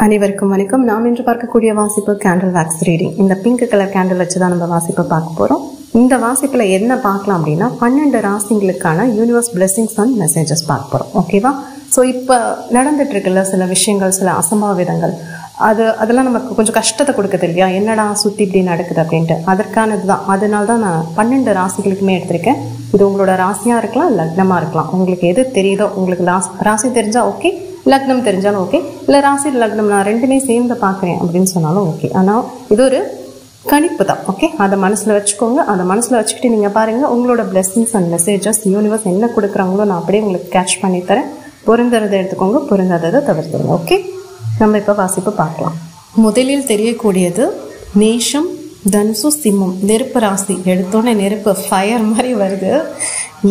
அனைவருக்கும் வணக்கம். நாம் இன்று பார்க்கக்கூடிய வாசிப்பு கேண்டில் வேக்ஸ் ரீடிங். இந்த பிங்க் கலர் கேண்டில் வச்சு தான் நம்ம வாசிப்பை பார்க்க போகிறோம். இந்த வாசிப்பில் என்ன பார்க்கலாம் அப்படின்னா 12 ராசிங்களுக்கான யூனிவர்ஸ் பிளெஸிங்ஸ் அண்ட் மெசேஜஸ் பார்க்க போகிறோம். ஓகேவா? ஸோ இப்போ நடந்துட்டு இருக்குல்ல சில விஷயங்கள், சில அசம்பாவிதங்கள், அதெல்லாம் நமக்கு கொஞ்சம் கஷ்டத்தை கொடுக்குது இல்லையா? என்னடா சுற்றி இப்படி நடக்குது அப்படின்ட்டு. அதற்கானது தான். அதனால தான் நான் 12 ராசிகளுக்குமே எடுத்திருக்கேன். இது உங்களோட ராசியாக இருக்கலாம், லக்னமாக இருக்கலாம். உங்களுக்கு எது தெரியுதோ, உங்களுக்கு ராசி தெரிஞ்சால் ஓகே, லக்னம் தெரிஞ்சாலும் ஓகே, இல்லை ராசி லக்னம் நான் ரெண்டுமே சேர்ந்து பார்க்குறேன் அப்படின்னு சொன்னாலும் ஓகே. ஆனால் இது ஒரு கணிப்பு தான். ஓகே, அதை மனசில் வச்சுக்கோங்க. அதை மனசில் வச்சுக்கிட்டு நீங்கள் பாருங்கள், உங்களோட பிளெஸிங்ஸ் அண்ட் மெசேஜஸ் யூனிவர்ஸ் என்ன கொடுக்குறாங்களோ நான் அப்படியே உங்களுக்கு கேட்ச் பண்ணித்தரேன். பொருந்ததை எடுத்துக்கோங்க, பொருந்தாததை தவிர்த்துருங்க. ஓகே, நம்ம இப்போ வாசிப்பு பார்க்கலாம். முதலில் தெரியக்கூடியது மேஷம், தனுசு, சிம்மம். நெருப்பு ராசி. எடுத்தோன்னே நெருப்பு ஃபயர் மாதிரி வருது.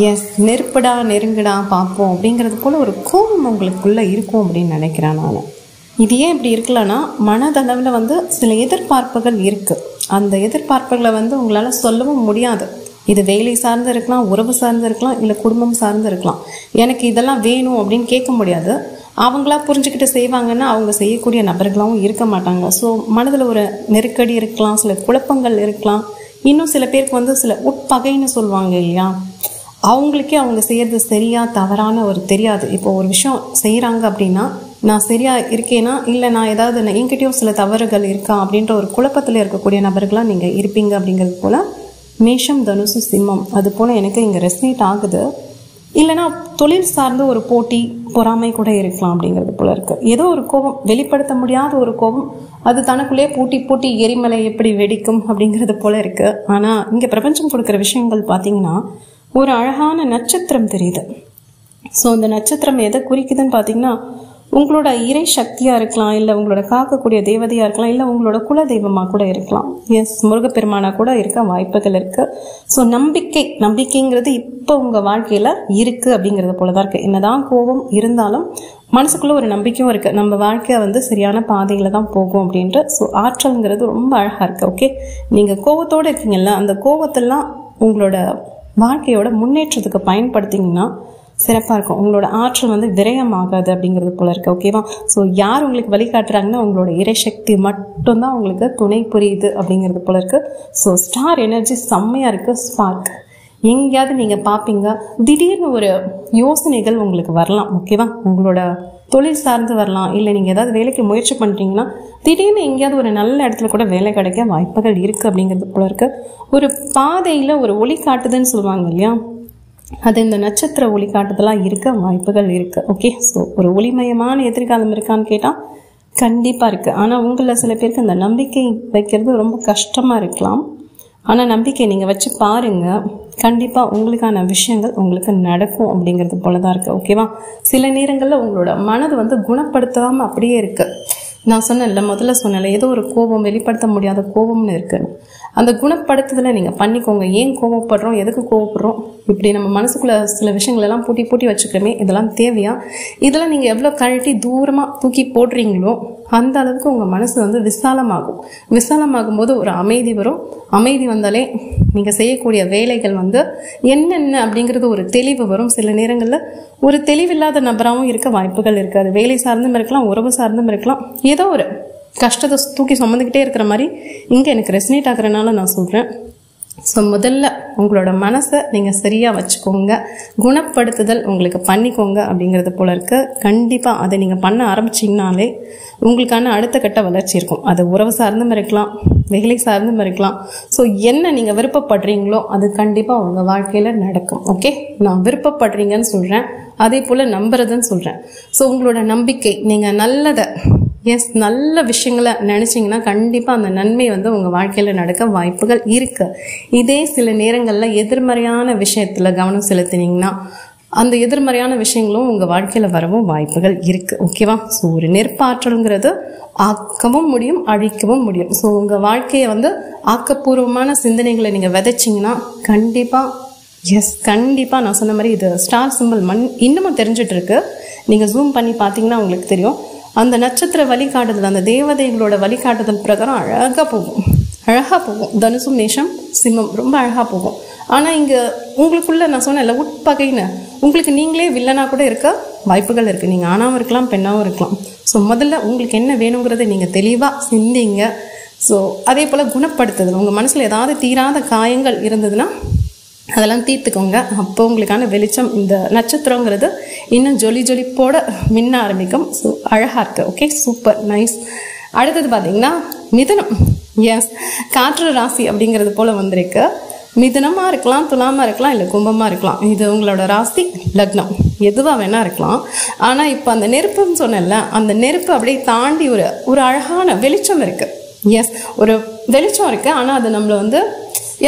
எஸ், நெருப்புடா நெருங்குடா பார்ப்போம் அப்படிங்கிறது போல் ஒரு கோபம் உங்களுக்குள்ளே இருக்கும் அப்படின்னு நினைக்கிறேன் நான். இது ஏன் இப்படி இருக்கலன்னா, மனதளவில் சில எதிர்பார்ப்புகள் இருக்குது. அந்த எதிர்பார்ப்புகளை உங்களால் சொல்லவும் முடியாது. இது வேலை சார்ந்து இருக்கலாம், உறவு சார்ந்து இருக்கலாம், இல்லை குடும்பம் சார்ந்து இருக்கலாம். எனக்கு இதெல்லாம் வேணும் அப்படின்னு கேட்க முடியாது. அவங்களா புரிஞ்சுக்கிட்டு செய்வாங்கன்னா அவங்க செய்யக்கூடிய நபர்களாகவும் இருக்க மாட்டாங்க. ஸோ மனதில் ஒரு நெருக்கடி இருக்கலாம், சில குழப்பங்கள் இருக்கலாம். இன்னும் சில பேருக்கு சில உட்பகைன்னு சொல்லுவாங்க இல்லையா, அவங்களுக்கே அவங்க செய்கிறது சரியா தவறான ஒரு தெரியாது. இப்போ ஒரு விஷயம் செய்கிறாங்க அப்படின்னா நான் சரியாக இருக்கேனா, இல்லை நான் ஏதாவது என்கிட்டயும் சில தவறுகள் இருக்கா அப்படின்ற ஒரு குழப்பத்தில் இருக்கக்கூடிய நபர்களாக நீங்கள் இருப்பீங்க. அப்படிங்கிறது போல் மேஷம், தனுசு, சிம்மம் அது போல் எனக்கு இங்கே ரெசனேட் ஆகுது. இல்லைனா தொழில் சார்ந்த ஒரு போட்டி, பொறாமை கூட இருக்கலாம் அப்படிங்கிறது போல இருக்குது. ஏதோ ஒரு கோபம், வெளிப்படுத்த முடியாத ஒரு கோபம், அது தனக்குள்ளேயே பூட்டி எரிமலை எப்படி வெடிக்கும் அப்படிங்கிறது போல இருக்குது. ஆனால் இங்கே பிரபஞ்சம் கொடுக்குற விஷயங்கள் பார்த்தீங்கன்னா ஒரு அழகான நட்சத்திரம் தெரியுது. ஸோ அந்த நட்சத்திரம் எதை குறிக்குதுன்னு பார்த்தீங்கன்னா உங்களோட இறை சக்தியாக இருக்கலாம், இல்லை உங்களோட காக்கக்கூடிய தேவதையாக இருக்கலாம், இல்லை உங்களோட குல தெய்வமாக கூட இருக்கலாம். எஸ், முருகப்பெருமானாக கூட இருக்க வாய்ப்புகள் இருக்குது. ஸோ நம்பிக்கைங்கிறது இப்போ உங்கள் வாழ்க்கையில் இருக்குது அப்படிங்கிறது போல தான் இருக்குது. என்னதான் கோபம் இருந்தாலும் மனசுக்குள்ளே ஒரு நம்பிக்கையும் இருக்குது, நம்ம வாழ்க்கையை சரியான பாதையில் தான் போகும் அப்படின்ட்டு. ஸோ ஆற்றல்ங்கிறது ரொம்ப அழகாக இருக்குது. ஓகே, நீங்கள் கோபத்தோடு இருக்கீங்கல்ல, அந்த கோபத்தெல்லாம் உங்களோட வாழ்க்கையோட முன்னேற்றத்துக்கு பயன்படுத்திங்கன்னா சிறப்பாக இருக்கும். உங்களோட ஆற்றல் விரயமாகாது அப்படிங்கிறது போல இருக்குது. ஓகேவா? ஸோ யார் உங்களுக்கு வழிகாட்டுறாங்கன்னா உங்களோட இறைசக்தி மட்டும்தான் உங்களுக்கு துணை புரியுது அப்படிங்கிறது போல இருக்குது. ஸோ ஸ்டார் எனர்ஜி செம்மையாக இருக்குது. ஸ்பார்க் எங்கேயாவது நீங்கள் பார்ப்பீங்க, திடீர்னு ஒரு யோசனைகள் உங்களுக்கு வரலாம். ஓகேவா? உங்களோட தொழில் சார்ந்து வரலாம், இல்லை நீங்கள் ஏதாவது வேலைக்கு முயற்சி பண்ணுறீங்கன்னா திடீர்னு எங்கேயாவது ஒரு நல்ல இடத்துல கூட வேலை கிடைக்க வாய்ப்புகள் இருக்குது அப்படிங்கிறது போல இருக்குது. ஒரு பாதையில் ஒரு ஒளி காட்டுதுன்னு சொல்லுவாங்க இல்லையா, அது இந்த நட்சத்திர ஒளி காட்டுதலாக இருக்க வாய்ப்புகள் இருக்குது. ஓகே, ஸோ ஒரு ஒளிமயமான எதிர்காலம் இருக்கான்னு கேட்டால் கண்டிப்பாக இருக்குது. ஆனால் உங்களில் சில பேருக்கு அந்த நம்பிக்கை வைக்கிறது ரொம்ப கஷ்டமாக இருக்கலாம். ஆனால் நம்பிக்கை நீங்கள் வச்சு பாருங்கள், கண்டிப்பாக உங்களுக்கான விஷயங்கள் உங்களுக்கு நடக்கும் அப்படிங்கிறது போல தான் இருக்குது. ஓகேவா? சில நேரங்களில் உங்களோட மனது குணப்படுத்தாமல் அப்படியே இருக்குது. நான் முதல்ல சொன்னேன்ல, ஏதோ ஒரு கோபம், வெளிப்படுத்த முடியாத கோபம்னு இருக்குன்னு. அந்த குணப்படுத்துதலை நீங்கள் பண்ணிக்கோங்க. ஏன் கோபப்படுறோம், எதுக்கு கோபப்படுறோம், இப்படி நம்ம மனசுக்குள்ளே சில விஷயங்கள் எல்லாம் பூட்டி வச்சுக்கிறோமே, இதெல்லாம் தேவையா? இதெல்லாம் நீங்கள் எவ்வளோ கழட்டி தூரமாக தூக்கி போடுறீங்களோ அந்த அளவுக்கு உங்கள் மனசு விசாலமாகும். விசாலமாகும் போது ஒரு அமைதி வரும். அமைதி வந்தாலே நீங்கள் செய்யக்கூடிய வேலைகள் என்னென்ன அப்படிங்கிறது ஒரு தெளிவு வரும். சில நேரங்களில் ஒரு தெளிவில்லாத நபராகவும் இருக்க வாய்ப்புகள் இருக்காது. வேலை சார்ந்தும் இருக்கலாம், உறவு சார்ந்தும் இருக்கலாம். ஏதோ ஒரு கஷ்டத்தை தூக்கி சுமந்துக்கிட்டே இருக்கிற மாதிரி இங்கே எனக்கு ரெசனேட் ஆகுறதுனால நான் சொல்கிறேன். ஸோ முதல்ல உங்களோட மனசை நீங்கள் சரியாக வச்சுக்கோங்க, குணப்படுத்துதல் உங்களுக்கு பண்ணிக்கோங்க அப்படிங்கிறது போல இருக்குது. கண்டிப்பாக அதை நீங்கள் பண்ண ஆரம்பிச்சிங்கனாலே உங்களுக்கான அடுத்த கட்ட வளர்ச்சி இருக்கும். அது உறவு சார்ந்தும் இருக்கலாம், வேலை சார்ந்தும் இருக்கலாம். ஸோ என்ன நீங்கள் விருப்பப்படுறீங்களோ அது கண்டிப்பாக உங்கள் வாழ்க்கையில் நடக்கும். ஓகே, நான் விருப்பப்படுறீங்கன்னு சொல்கிறேன், அதே போல் நம்புறதுன்னு சொல்கிறேன். ஸோ உங்களோட நம்பிக்கை, நீங்கள் நல்லதை நல்ல விஷயங்களை நினச்சிங்கன்னா கண்டிப்பாக அந்த நன்மை உங்கள் வாழ்க்கையில் நடக்க வாய்ப்புகள் இருக்குது. இதே சில நேரங்களில் எதிர்மறையான விஷயத்தில் கவனம் செலுத்தினீங்கன்னா அந்த எதிர்மறையான விஷயங்களும் உங்கள் வாழ்க்கையில் வரவும் வாய்ப்புகள் இருக்குது. ஓகேவா? ஸோ ஒரு நெற்பாற்றல்ங்கிறது ஆக்கவும் முடியும், அழிக்கவும் முடியும். ஸோ உங்கள் வாழ்க்கையை ஆக்கப்பூர்வமான சிந்தனைகளை நீங்கள் விதைச்சிங்கன்னா கண்டிப்பாக நான் சொன்ன மாதிரி இது ஸ்டார் சிம்பிள் இன்னமும் தெரிஞ்சிட்டு இருக்கு. நீங்கள் ஜூம் பண்ணி பார்த்தீங்கன்னா உங்களுக்கு தெரியும். அந்த நட்சத்திர வழிகாட்டுதல், அந்த தேவதைகளோட வழிகாட்டுதல் பிரகாரம் அழகாக போகும். தனுசு, மேஷம், சிம்மம் ரொம்ப அழகாக போகும். ஆனால் இங்கே உங்களுக்குள்ள நான் சொன்னேன்ல உட்பகைன்னு, உங்களுக்கு நீங்களே வில்லனாக கூட இருக்க வாய்ப்புகள் இருக்குது. நீங்கள் ஆணாகவும் இருக்கலாம், பெண்ணாகவும் இருக்கலாம். ஸோ முதல்ல உங்களுக்கு என்ன வேணுங்கிறத நீங்கள் தெளிவாக சிந்திங்க. ஸோ அதே போல் குணப்படுத்துதல், உங்கள் மனசில் ஏதாவது தீராத காயங்கள் இருந்ததுன்னா அதெல்லாம் தீர்த்துக்கோங்க. அப்போ உங்களுக்கான வெளிச்சம், இந்த நட்சத்திரங்கிறது இன்னும் ஜொலிப்போட மின்ன ஆரம்பிக்கும். ஸோ அழகாக இருக்குது. Okay, super nice. அடுத்தது பார்த்தீங்கன்னா மிதுனம். எஸ், காற்று ராசி அப்படிங்கிறது போல் வந்திருக்கு. மிதுனமாக இருக்கலாம், துலாமாக இருக்கலாம், இல்லை கும்பமாக இருக்கலாம். இது உங்களோட ராசி லக்னம் எதுவாக வேணால் இருக்கலாம். ஆனால் இப்போ அந்த நெருப்புன்னு சொன்னேன்ல, அந்த நெருப்பு அப்படியே தாண்டி ஒரு அழகான வெளிச்சம் இருக்குது. எஸ், ஒரு வெளிச்சம் இருக்குது. ஆனால் அது நம்மளை வந்து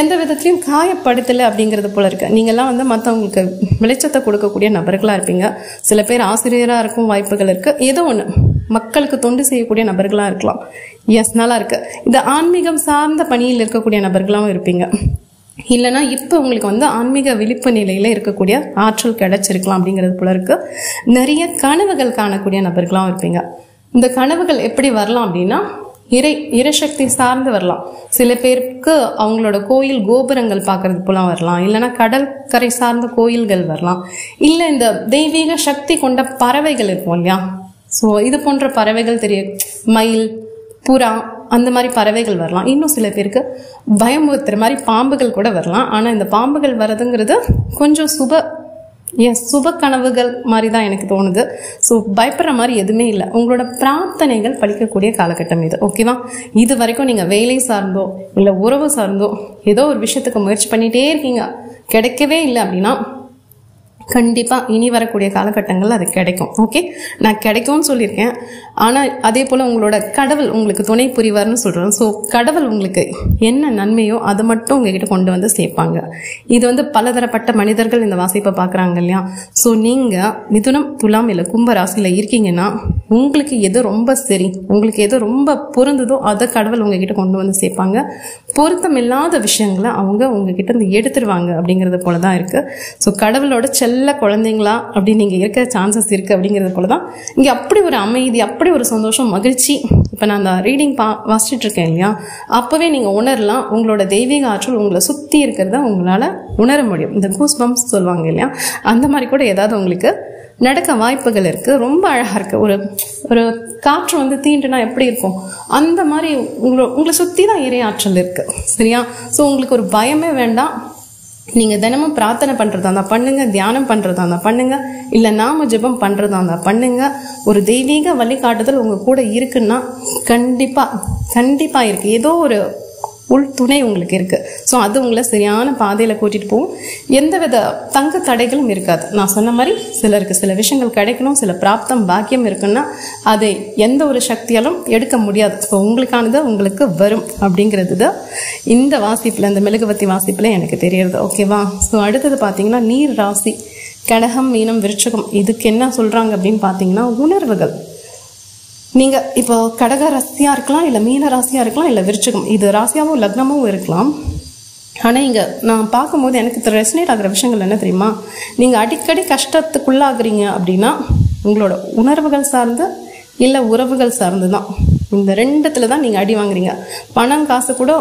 எந்த விதத்துலையும் காயப்படுத்தலை அப்படிங்கிறது போல் இருக்குது. நீங்கள்லாம் வந்து மற்றவங்களுக்கு வெளிச்சத்தை கொடுக்கக்கூடிய நபர்களாக இருப்பீங்க. சில பேர் ஆசிரியராக இருக்கும் வாய்ப்புகள் இருக்குது. ஏதோ ஒன்று மக்களுக்கு தொண்டு செய்யக்கூடிய நபர்களாக இருக்கலாம். எஸ், நல்லா இருக்குது. இந்த ஆன்மீகம் சார்ந்த பணியில் இருக்கக்கூடிய நபர்களாகவும் இருப்பீங்க. இல்லைனா இப்போ உங்களுக்கு வந்து ஆன்மீக விழிப்பு நிலையில் இருக்கக்கூடிய ஆற்றல் கிடைச்சிருக்கலாம் அப்படிங்கிறது போல இருக்குது. நிறைய கனவுகள் காணக்கூடிய நபர்களாகவும் இருப்பீங்க. இந்த கனவுகள் எப்படி வரலாம் அப்படின்னா இறைசக்தி சார்ந்து வரலாம். சில பேருக்கு அவங்களோட கோயில் கோபுரங்கள் பார்க்கறது போல வரலாம். இல்லைன்னா கடற்கரை சார்ந்த கோயில்கள் வரலாம். இல்லை இந்த தெய்வீக சக்தி கொண்ட பறவைகள் இருக்கும் இல்லையா, ஸோ இது போன்ற பறவைகள் தெரியும், மயில், புறா, அந்த மாதிரி பறவைகள் வரலாம். இன்னும் சில பேருக்கு பயமுறுத்துற மாதிரி பாம்புகள் கூட வரலாம். ஆனால் இந்த பாம்புகள் வர்றதுங்கிறது கொஞ்சம் சுப கனவுகள் மாதிரி தான் எனக்கு தோணுது. ஸோ பயப்படுற மாதிரி எதுவுமே இல்லை. உங்களோட பிரார்த்தனைகள் பலிக்கக்கூடிய காலகட்டம் இது. ஓகேவா? இது வரைக்கும் நீங்கள் வேலை சார்ந்தோ இல்லை உறவு சார்ந்தோ ஏதோ ஒரு விஷயத்துக்கு முயற்சி பண்ணிகிட்டே இருக்கீங்க, கிடைக்கவே இல்லை அப்படின்னா கண்டிப்பாக இனி வரக்கூடிய காலகட்டங்கள் அது கிடைக்கும். ஓகே, நான் கிடைக்கும்னு சொல்லியிருக்கேன். ஆனால் அதே போல் உங்களோட கடவுள் உங்களுக்கு துணை புரிவார்னு சொல்கிறேன். ஸோ கடவுள் உங்களுக்கு என்ன நன்மையோ அதை மட்டும் உங்ககிட்ட கொண்டு வந்து சேர்ப்பாங்க. இது வந்து பலதரப்பட்ட மனிதர்கள் இந்த வாசிப்பை பார்க்குறாங்க இல்லையா. ஸோ நீங்கள் மிதுனம், துலாம் இல்லை கும்ப ராசியில் இருக்கீங்கன்னா உங்களுக்கு எது ரொம்ப சரி, உங்களுக்கு எது ரொம்ப பொருந்ததோ அதை கடவுள் உங்ககிட்ட கொண்டு வந்து சேர்ப்பாங்க. பொருத்தம் இல்லாத விஷயங்களை அவங்க உங்ககிட்ட இருந்து எடுத்துருவாங்க அப்படிங்கிறது போல தான் இருக்குது. ஸோ கடவுளோட செல்ல குழந்தைங்களா அப்படி நீங்கள் இருக்க சான்சஸ் இருக்குது அப்படிங்கிறது போல தான் இங்கே. அப்படி ஒரு அமைதி, அப்படி ஒரு சந்தோஷம், மகிழ்ச்சி. இப்போ நான் அந்த ரீடிங் வாசிச்சுட்டு இருக்கேன் இல்லையா, அப்போவே நீங்கள் உணரலாம் உங்களோட தெய்வீக ஆற்றல் உங்களை சுற்றி இருக்கிறத உங்களால் உணர முடியும். இந்த கூஸ் பம்ப்ஸ் சொல்லுவாங்க இல்லையா, அந்த மாதிரி கூட ஏதாவது உங்களுக்கு நடக்க வாய்ப்புகள் இருக்குது. ரொம்ப அழகாக இருக்குது. ஒரு காற்று வந்து தீண்டுனா எப்படி இருக்கும், அந்த மாதிரி உங்களை சுற்றி தான் இறை ஆற்றல் இருக்குது. சரியா? ஸோ உங்களுக்கு ஒரு பயமே வேண்டாம். நீங்கள் தினமும் பிரார்த்தனை பண்ணுறதா இருந்தால் பண்ணுங்கள், தியானம் பண்ணுறதா இருந்தால் பண்ணுங்கள், இல்லை நாம ஜெபம் பண்ணுறதா இருந்தால் பண்ணுங்கள். ஒரு தெய்வீக வழிகாட்டுதல் உங்கள் கூட இருக்குன்னா கண்டிப்பாக இருக்குது. ஏதோ ஒரு உள் துணை உங்களுக்கு இருக்குது. ஸோ அது உங்களை சரியான பாதையில் கூட்டிகிட்டு போகும். எந்தவித தங்க தடைகளும் இருக்காது. நான் சொன்ன மாதிரி சிலருக்கு சில விஷயங்கள் கிடைக்கணும், சில பிராப்தம் பாக்கியம் இருக்குன்னா அதை எந்த ஒரு சக்தியாலும் எடுக்க முடியாது. ஸோ உங்களுக்கானது உங்களுக்கு வரும் அப்படிங்கிறது தான் இந்த வாசிப்பில், இந்த மெழுகுவத்தி வாசிப்பில் எனக்கு தெரியறது. ஓகேவா? ஸோ அடுத்தது பார்த்தீங்கன்னா நீர் ராசி, கடகம், மீனம், விருச்சகம். இதுக்கு என்ன சொல்கிறாங்க அப்படின்னு பார்த்தீங்கன்னா உணர்வுகள். நீங்கள் இப்போ கடக ராசியாக இருக்கலாம், இல்லை மீன ராசியாக இருக்கலாம், இல்லை விருச்சகம், இது ராசியாகவும் லக்னமும் இருக்கலாம். ஆனால் இங்கே நான் பார்க்கும்போது எனக்கு ரெசனேட் ஆகிற விஷயங்கள் என்ன தெரியுமா, நீங்கள் அடிக்கடி கஷ்டத்துக்குள்ளாகிறீங்க அப்படின்னா உங்களோட உணர்வுகள் சார்ந்து இல்லை உறவுகள் சார்ந்து தான். இந்த ரெண்டுத்தில் தான் நீங்கள் அடி வாங்குறீங்க. பணம் காசு கூட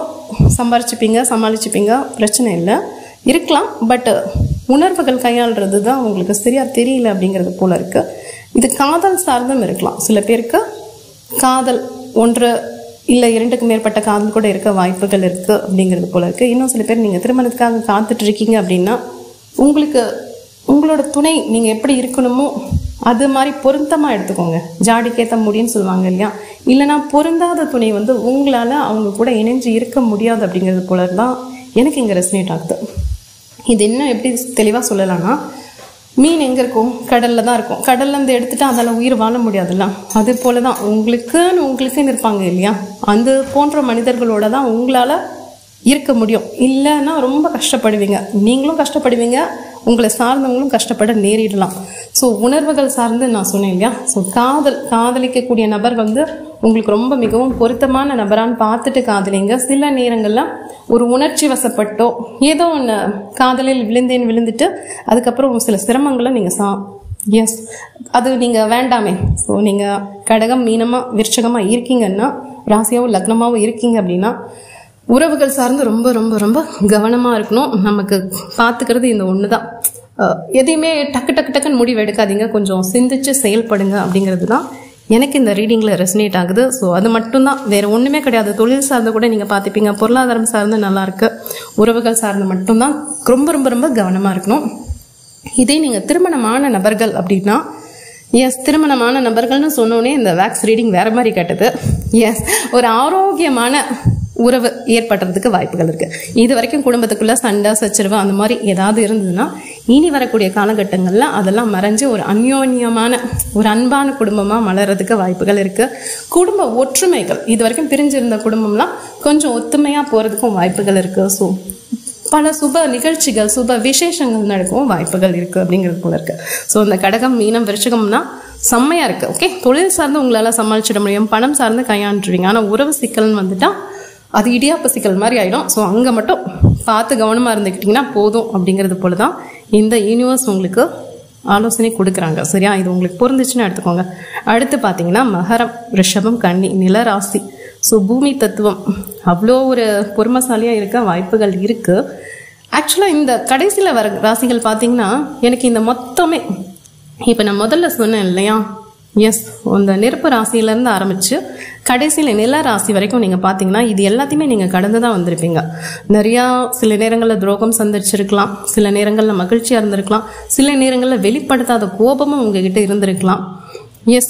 சமாளிச்சுப்பீங்க, பிரச்சனை இல்லை, இருக்கலாம். பட் உணர்வுகள் கையாளுறது தான் உங்களுக்கு சரியாக தெரியல அப்படிங்கிறது போல் இருக்குது. இது காதல் சார்ந்தும் இருக்கலாம். சில பேருக்கு காதல் ஒன்று இல்லை இரண்டுக்கு மேற்பட்ட காதல் கூட இருக்க வாய்ப்புகள் இருக்குது அப்படிங்கிறது போல் இருக்குது. இன்னும் சில பேர் நீங்கள் திருமணத்துக்காக காத்துட்டு இருக்கீங்க அப்படின்னா உங்களோட துணை நீங்கள் எப்படி இருக்கணுமோ அது மாதிரி பொருத்தமாக எடுத்துக்கோங்க. ஜாடிக்கேற்ற முடியும்னு சொல்லுவாங்க இல்லையா. இல்லைனா பொருந்தாத துணை வந்து உங்களால் அவங்க கூட இணைஞ்சு இருக்க முடியாது அப்படிங்கிறது போல தான் எனக்கு இங்கே ரெசனேட் ஆகுது. இது இன்னும் எப்படி தெளிவாக சொல்லலாம்னா, மீன் எங்கே இருக்கும், கடலில் தான் இருக்கும். கடல்லேருந்து எடுத்துகிட்டு அதில் உயிர் வாழ முடியாதுல்ல. அது போல தான் உங்களுக்குன்னு இருப்பாங்க இல்லையா, அந்த போன்ற மனிதர்களோட தான் உங்களால் இருக்க முடியும். இல்லைன்னா ரொம்ப கஷ்டப்படுவீங்க, நீங்களும் கஷ்டப்படுவீங்க, உங்களை சார்ந்தவங்களும் கஷ்டப்பட நேரிடலாம். ஸோ உணர்வுகள் சார்ந்து நான் சொன்னேன் இல்லையா. ஸோ காதலிக்கக்கூடிய நபர் வந்து உங்களுக்கு ரொம்ப மிகவும் பொருத்தமான நபரான்னு பார்த்துட்டு காதலிங்க. சில நேரங்களில் ஒரு உணர்ச்சி வசப்பட்டோ ஏதோ ஒன்று காதலில் விழுந்துட்டு அதுக்கப்புறம் சில சிரமங்களை நீங்கள் அது நீங்கள் வேண்டாமே. ஸோ நீங்கள் கடகம், மீனமாக, விருச்சகமாக இருக்கீங்கன்னா, ராசியாகவும் லக்னமாகவும் இருக்கீங்க அப்படின்னா உறவுகள் சார்ந்து ரொம்ப ரொம்ப ரொம்ப கவனமாக இருக்கணும். நமக்கு பார்த்துக்கிறது இந்த ஒன்று தான். எதையுமே டக்குன்னு முடிவு எடுக்காதீங்க, கொஞ்சம் சிந்திச்சு செயல்படுங்க அப்படிங்கிறது தான் எனக்கு இந்த ரீடிங்கில் ரெசனேட் ஆகுது. ஸோ அது மட்டும்தான், வேறு ஒன்றுமே கிடையாது. தொழில் சார்ந்து கூட நீங்கள் பார்த்துப்பீங்க, பொருளாதாரம் சார்ந்து நல்லாயிருக்கு, உறவுகள் சார்ந்து மட்டும்தான் ரொம்ப ரொம்ப ரொம்ப கவனமாக இருக்கணும். இதே நீங்கள் திருமணமான நபர்கள் அப்படின்னா, திருமணமான நபர்கள்னு சொன்னோன்னே இந்த வேக்ஸ் ரீடிங் வேறு மாதிரி கேட்டது. ஒரு ஆரோக்கியமான உறவு ஏற்படுறதுக்கு வாய்ப்புகள் இருக்குது. இது வரைக்கும் குடும்பத்துக்குள்ளே சண்டை சச்சரவு அந்த மாதிரி ஏதாவது இருந்ததுன்னா, இனி வரக்கூடிய காலகட்டங்களில் அதெல்லாம் மறைஞ்சு ஒரு அந்யோன்யமான ஒரு அன்பான குடும்பமாக மலர்றதுக்கு வாய்ப்புகள் இருக்குது. குடும்ப ஒற்றுமைகள், இது வரைக்கும் பிரிஞ்சிருந்த குடும்பம்லாம் கொஞ்சம் ஒத்துமையாக போகிறதுக்கும் வாய்ப்புகள் இருக்குது. ஸோ பல சுப நிகழ்ச்சிகள், சுப விசேஷங்கள் நடக்கவும் வாய்ப்புகள் இருக்குது அப்படிங்கிறது போல இருக்குது. ஸோ இந்த கடகம், மீனம், விருச்சிகம்னா செம்மையாக இருக்குது. ஓகே, தொழில் சார்ந்து உங்களால் சமாளிச்சிட முடியும், பணம் சார்ந்து கையாண்டுருவீங்க. ஆனால் உறவு சிக்கல்னு வந்துட்டால் அது இடியாப்ப சிக்கல் மாதிரி ஆகிடும். ஸோ அங்கே மட்டும் பார்த்து கவனமாக இருந்துக்கிட்டிங்கன்னா போதும் அப்படிங்கிறது போல தான் இந்த யூனிவர்ஸ் உங்களுக்கு ஆலோசனை கொடுக்குறாங்க. சரியா, இது உங்களுக்கு பொருந்துச்சுன்னு எடுத்துக்கோங்க. அடுத்து பார்த்தீங்கன்னா மகரம், ரிஷபம், கன்னி, நிலராசி. ஸோ பூமி தத்துவம் அவ்வளோ ஒரு பொறுமைசாலியாக இருக்க வாய்ப்புகள் இருக்குது. ஆக்சுவலாக இந்த கடைசியில் வர ராசிகள் பார்த்தீங்கன்னா எனக்கு இந்த மொத்தமே இப்போ நான் முதல்ல சொன்னேன் இல்லையா, அந்த நெருப்பு ராசியிலேருந்து ஆரம்பித்து கடைசியில் நில ராசி வரைக்கும் நீங்கள் பார்த்தீங்கன்னா இது எல்லாத்தையுமே நீங்கள் கடந்து தான் வந்திருப்பீங்க. நிறையா சில நேரங்களில் துரோகம் சந்திச்சிருக்கலாம், சில நேரங்களில் மகிழ்ச்சியாக இருந்திருக்கலாம், சில நேரங்களில் வெளிப்படுத்தாத கோபமும் உங்ககிட்ட இருந்திருக்கலாம்.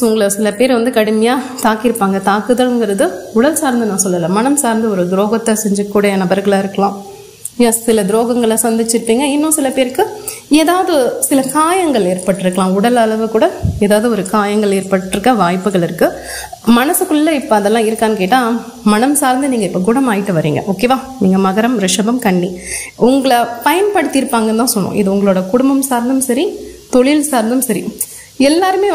உங்களை சில பேர் கடுமையாக தாக்கியிருப்பாங்க. தாக்குதல்ங்கிறது உடல் சார்ந்து நான் சொல்லலை, மனம் சார்ந்து ஒரு துரோகத்தை செஞ்சக்கூடிய நபர்களாக இருக்கலாம். சில துரோகங்களை சந்திச்சிருப்பீங்க. இன்னும் சில பேருக்கு ஏதாவது சில காயங்கள் ஏற்பட்டிருக்கலாம், உடல் அளவு கூட ஏதாவது ஒரு காயங்கள் ஏற்பட்டிருக்க வாய்ப்புகள் இருக்குது. மனசுக்குள்ளே இப்போ அதெல்லாம் இருக்கான்னு கேட்டால் மனம் சார்ந்து நீங்கள் இப்போ குணமாயிட்டு வரீங்க. ஓகேவா, நீங்கள் மகரம், ரிஷபம், கன்னி உங்களை பயன்படுத்தியிருப்பாங்கன்னு தான் சொன்னோம். இது உங்களோட குடும்பம் சார்ந்தும் சரி, தொழில் சார்ந்தும் சரி, எல்லாருமே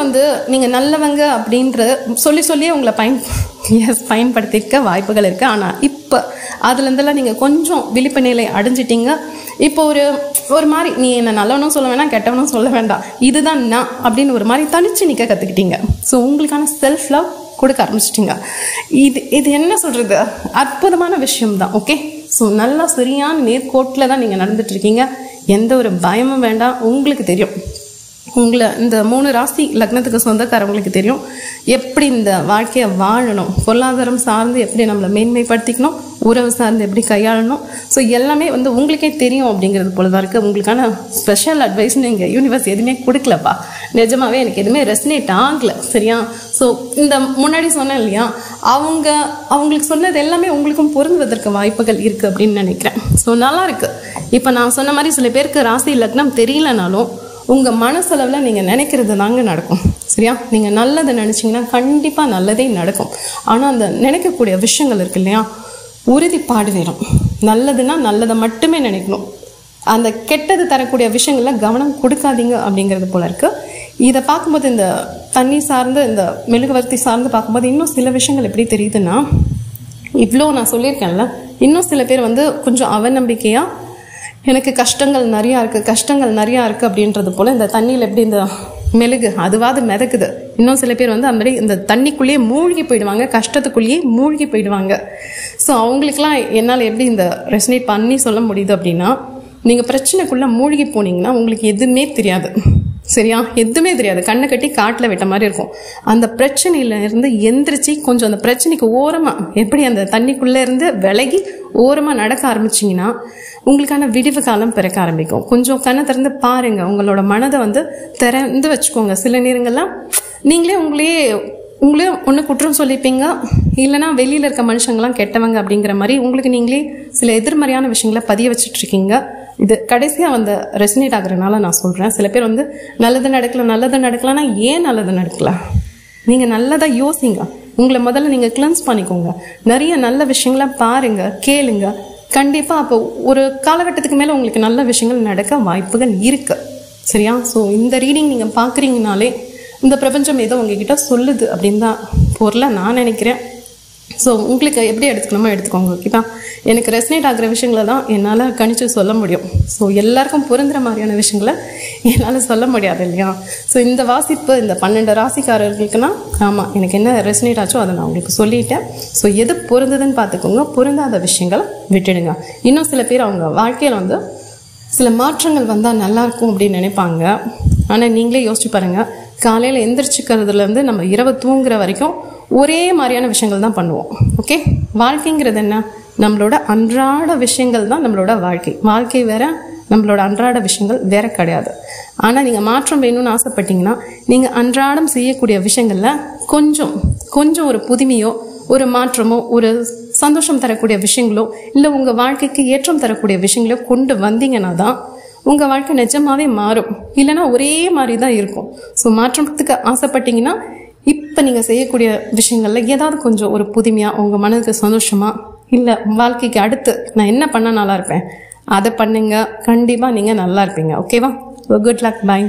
நீங்கள் நல்லவங்க அப்படின்ற சொல்லியே உங்களை பயன்படுத்திக்க வாய்ப்புகள் இருக்குது. ஆனால் இப்போ அதுலேருந்தெல்லாம் நீங்கள் கொஞ்சம் விழிப்பு நிலை அடைஞ்சிட்டிங்க. இப்போ ஒரு மாதிரி நீ என்ன நல்லவனும் சொல்ல வேண்டாம், கெட்டவனும் சொல்ல வேண்டாம், இதுதான் நான் அப்படின்னு ஒரு மாதிரி தனிச்சு நிற்க கற்றுக்கிட்டீங்க. ஸோ உங்களுக்கான செல்ஃப் லவ் கொடுக்க ஆரம்பிச்சிட்டிங்க. இது என்ன சொல்கிறது, அற்புதமான விஷயம்தான். ஓகே, ஸோ நல்லா சரியான நேர்கோட்டில் தான் நீங்கள் நடந்துட்டுருக்கீங்க. எந்த ஒரு பயமும் வேண்டாம். உங்களுக்கு தெரியும், உங்களை இந்த 3 ராசி லக்னத்துக்கு சொந்தக்காரவங்களுக்கு தெரியும் எப்படி இந்த வாழ்க்கையை வாழணும், பொருளாதாரம் சார்ந்து எப்படி நம்மளை மேன்மைப்படுத்திக்கணும், உறவு சார்ந்து எப்படி கையாளணும். ஸோ எல்லாமே உங்களுக்கே தெரியும் அப்படிங்கிறது போல தான் இருக்குது. உங்களுக்கான ஸ்பெஷல் அட்வைஸ் நீங்கள் யூனிவர்ஸ் எதுவுமே கொடுக்கலப்பா, நிஜமாவே எனக்கு எதுவுமே ரெசனேட் ஆகலை. சரியா, ஸோ இந்த முன்னாடி சொன்னேன் இல்லையா, அவங்களுக்கு சொன்னது எல்லாமே உங்களுக்கும் பொருந்துவதற்கு வாய்ப்புகள் இருக்குது அப்படின்னு நினைக்கிறேன். ஸோ நல்லா இருக்குது. இப்போ நான் சொன்ன மாதிரி சில பேருக்கு ராசி லக்னம் தெரியலனாலும் உங்கள் மனசளவில் நீங்கள் நினைக்கிறது தாங்க நடக்கும். சரியா, நீங்கள் நல்லதை நினச்சிங்கன்னா கண்டிப்பாக நல்லதே நடக்கும். ஆனால் அந்த நினைக்கக்கூடிய விஷயங்கள் இருக்கு இல்லையா, உறுதிப்பாடு வேணும். நல்லதுன்னா நல்லதை மட்டுமே நினைக்கணும். அந்த கெட்டது தரக்கூடிய விஷயங்களில் கவனம் கொடுக்காதீங்க அப்படிங்கிறது போல இருக்குது. இதை பார்க்கும்போது இந்த தண்ணி சார்ந்து இந்த மெழுகுவர்த்தி சார்ந்து பார்க்கும்போது இன்னும் சில விஷயங்கள் எப்படி தெரியுதுன்னா, இவ்வளோ நான் சொல்லியிருக்கேன்ல, இன்னும் சில பேர் கொஞ்சம் அவநம்பிக்கையாக எனக்கு கஷ்டங்கள் நிறையா இருக்குது அப்படின்றது போல் இந்த தண்ணியில் எப்படி இந்த மெழுகு அதுவாது மிதக்குது. இன்னும் சில பேர் அந்த மாதிரி இந்த தண்ணிக்குள்ளேயே மூழ்கி போயிடுவாங்க, கஷ்டத்துக்குள்ளேயே மூழ்கி போயிடுவாங்க. ஸோ அவங்களுக்குலாம் என்னால் எப்படி இந்த ரெசனேட் பண்ணி சொல்ல முடியுது அப்படின்னா, நீங்கள் பிரச்சனைக்குள்ளே மூழ்கி போனீங்கன்னா உங்களுக்கு எதுவுமே தெரியாது. சரியா, எதுவுமே தெரியாது, கண்ணை கட்டி காட்டில் விட்ட மாதிரி இருக்கும். அந்த பிரச்சனையிலேருந்து எந்திரிச்சு கொஞ்சம் அந்த பிரச்சனைக்கு ஓரமாக எப்படி அந்த தண்ணிக்குள்ளே இருந்து விலகி ஓரமாக நடக்க ஆரம்பிச்சிங்கன்னா உங்களுக்கான விடிவு காலம் பிறக்க ஆரம்பிக்கும். கொஞ்சம் கண்ணை திறந்து பாருங்கள், உங்களோட மனதை திறந்து வச்சுக்கோங்க. சில நேரங்கள்லாம் நீங்களே உங்களே ஒன்று குற்றம் சொல்லிப்பீங்க, இல்லைனா வெளியில் இருக்க மனுஷங்கள்லாம் கெட்டவங்க அப்படிங்கிற மாதிரி உங்களுக்கு நீங்களே சில எதிர்மறையான விஷயங்களை பதிய வச்சுட்ருக்கீங்க. இது கடைசியாக ரெசனேட் ஆகுறதுனால நான் சொல்கிறேன். சில பேர் நல்லது நடக்கலன்னா ஏன் நல்லது நடக்கல, நீங்கள் நல்லதாக யோசிங்க. உங்களை முதல்ல நீங்கள் கிளென்ஸ் பண்ணிக்கோங்க. நிறைய நல்ல விஷயங்களை பாருங்கள், கேளுங்க. கண்டிப்பாக அப்போ ஒரு காலகட்டத்துக்கு மேலே உங்களுக்கு நல்ல விஷயங்கள் நடக்க வாய்ப்புகள் இருக்குது. சரியா, ஸோ இந்த ரீடிங் நீங்கள் பார்க்குறீங்கனாலே இந்த பிரபஞ்சம் ஏதோ உங்ககிட்ட சொல்லுது அப்படின்னு தான் பொருளாக நான் நினைக்கிறேன். ஸோ உங்களுக்கு எப்படி எடுத்துக்கணுமோ எடுத்துக்கோங்க. ஓகேப்பா, எனக்கு ரெசனேட் ஆகிற விஷயங்களை தான் என்னால் கணிச்சு சொல்ல முடியும். ஸோ எல்லாருக்கும் பொருந்துகிற மாதிரியான விஷயங்களை என்னால் சொல்ல முடியாது இல்லையா. ஸோ இந்த வாசிப்பு இந்த 12 ராசிக்காரர்களுக்குன்னா ஆமாம் எனக்கு என்ன ரெசனேட் ஆச்சோ அதை நான் உங்களுக்கு சொல்லிட்டேன். ஸோ எது பொருந்ததுன்னு பார்த்துக்கோங்க, பொருந்தாத விஷயங்களை விட்டுடுங்க. இன்னும் சில பேர் அவங்க வாழ்க்கையில் சில மாற்றங்கள் வந்தால் நல்லாயிருக்கும் அப்படின்னு நினைப்பாங்க. ஆனால் நீங்களே யோசிச்சு பாருங்கள், காலையில் எந்திரிச்சிக்கிறதுலேருந்து நம்ம இரவு தூங்குற வரைக்கும் ஒரே மாதிரியான விஷயங்கள் தான் பண்ணுவோம். ஓகே, வாழ்க்கைங்கிறது என்ன? நம்மளோட அன்றாட விஷயங்கள் தான் நம்மளோட வாழ்க்கை வேற, நம்மளோட அன்றாட விஷயங்கள் வேற கிடையாது. ஆனால் நீங்கள் மாற்றம் வேணும்னு ஆசைப்பட்டீங்கன்னா நீங்கள் அன்றாடம் செய்யக்கூடிய விஷயங்களில் கொஞ்சம் ஒரு புதுமையோ, ஒரு மாற்றமோ, ஒரு சந்தோஷம் தரக்கூடிய விஷயங்களோ, இல்லை உங்கள் வாழ்க்கைக்கு ஏற்றம் தரக்கூடிய விஷயங்களோ கொண்டு வந்தீங்கன்னா தான் உங்கள் வாழ்க்கை நிஜமாவே மாறும். இல்லைன்னா ஒரே மாதிரி தான் இருக்கும். ஸோ மாற்றத்துக்கு ஆசைப்பட்டீங்கன்னா இப்போ நீங்கள் செய்யக்கூடிய விஷயங்களில் ஏதாவது கொஞ்சம் ஒரு புதுமையாக, உங்கள் மனதுக்கு சந்தோஷமாக, இல்லை வாழ்க்கைக்கு அடுத்து நான் என்ன பண்ணால் நல்லா இருப்பேன் அதை பண்ணுங்க. கண்டிப்பாக நீங்கள் நல்லா இருப்பீங்க. ஓகேவா? Good luck. பை.